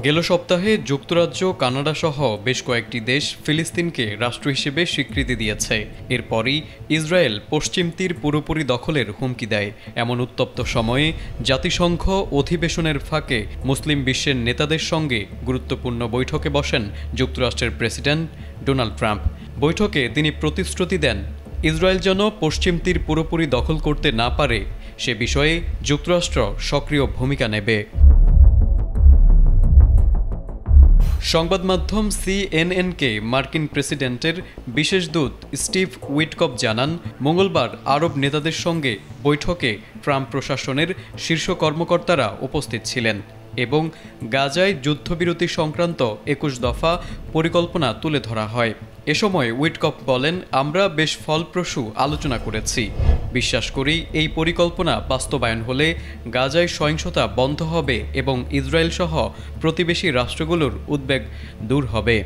গেল সপ্তাহে যুক্তরাজ্য, কানাডা সহ বেশ কয়েকটি দেশ ফিলিস্তিনকে রাষ্ট্র হিসেবে স্বীকৃতি দিয়েছে। এরপরই ইসরায়েল পশ্চিম তীর পুরোপুরি দখলের হুমকি দেয়। এমন উত্তপ্ত সময়ে জাতিসংঘ অধিবেশনের ফাঁকে মুসলিম বিশ্বের নেতাদের সঙ্গে গুরুত্বপূর্ণ বৈঠকে বসেন যুক্তরাষ্ট্রের প্রেসিডেন্ট ডোনাল্ড ট্রাম্প। বৈঠকে তিনি প্রতিশ্রুতি দেন, ইসরায়েল যেন পশ্চিম তীর পুরোপুরি দখল করতে না পারে সে বিষয়ে যুক্তরাষ্ট্র সক্রিয় ভূমিকা নেবে। সংবাদ মাধ্যম সিএনএনকে মার্কিন প্রেসিডেন্টের বিশেষ দূত স্টিভ উইটকফ জানান, মঙ্গলবার আরব নেতাদের সঙ্গে বৈঠকে ট্রাম্প প্রশাসনের শীর্ষ কর্মকর্তারা উপস্থিত ছিলেন এবং গাজায় যুদ্ধবিরতি সংক্রান্ত ২১ দফা পরিকল্পনা তুলে ধরা হয়। এ সময় উইটকফ বলেন, আমরা বেশ ফলপ্রসূ আলোচনা করেছি। বিশ্বাস করি এই পরিকল্পনা বাস্তবায়ন হলে গাজায় সহিংসতা বন্ধ হবে এবং ইসরায়েল সহ প্রতিবেশী রাষ্ট্রগুলোর উদ্বেগ দূর হবে।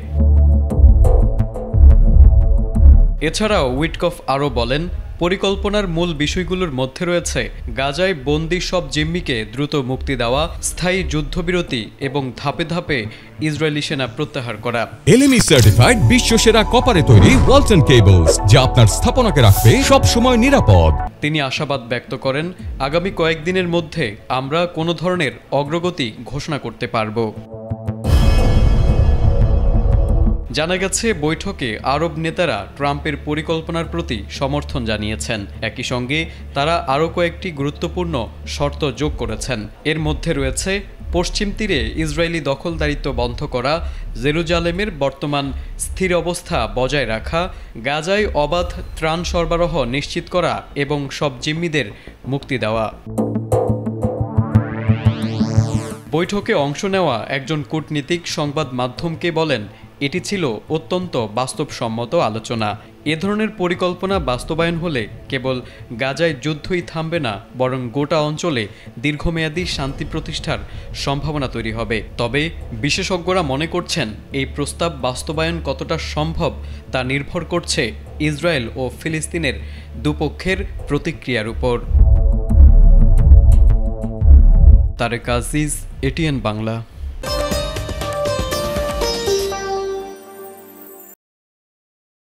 এছাড়াও উইটকফ আরও বলেন, পরিকল্পনার মূল বিষয়গুলোর মধ্যে রয়েছে গাজায় বন্দী সব জিম্মিকে দ্রুত মুক্তি দেওয়া, স্থায়ী যুদ্ধবিরতি এবং ধাপে ধাপে ইসরায়েলি সেনা প্রত্যাহার করা। এলএমই সার্টিফাইড বিশ্বসেরা কপারে তৈরি ওয়ালটন কেবলস, যা আপনার স্থাপনাকে রাখবে সব সময় নিরাপদ। তিনি আশাবাদ ব্যক্ত করেন, আগামী কয়েকদিনের মধ্যে আমরা কোনো ধরনের অগ্রগতি ঘোষণা করতে পারব। জানা গেছে, বৈঠকে আরব নেতারা ট্রাম্পের পরিকল্পনার প্রতি সমর্থন জানিয়েছেন। একই সঙ্গে তারা আরও কয়েকটি গুরুত্বপূর্ণ শর্ত যোগ করেছেন। এর মধ্যে রয়েছে পশ্চিম তীরে ইসরায়েলি দখলদারিত্ব বন্ধ করা, জেরুজালেমের বর্তমান স্থির অবস্থা বজায় রাখা, গাজায় অবাধ ত্রাণ সরবরাহ নিশ্চিত করা এবং সব জিম্মিদের মুক্তি দেওয়া। বৈঠকে অংশ নেওয়া একজন কূটনীতিক সংবাদ মাধ্যমকে বলেন, এটি ছিল অত্যন্ত বাস্তবসম্মত আলোচনা। এ ধরনের পরিকল্পনা বাস্তবায়ন হলে কেবল গাজায় যুদ্ধই থামবে না, বরং গোটা অঞ্চলে দীর্ঘমেয়াদী শান্তি প্রতিষ্ঠার সম্ভাবনা তৈরি হবে। তবে বিশেষজ্ঞরা মনে করছেন, এই প্রস্তাব বাস্তবায়ন কতটা সম্ভব তা নির্ভর করছে ইসরায়েল ও ফিলিস্তিনের দুপক্ষের প্রতিক্রিয়ার উপর। তারেক আজিজ, এটিএন বাংলা।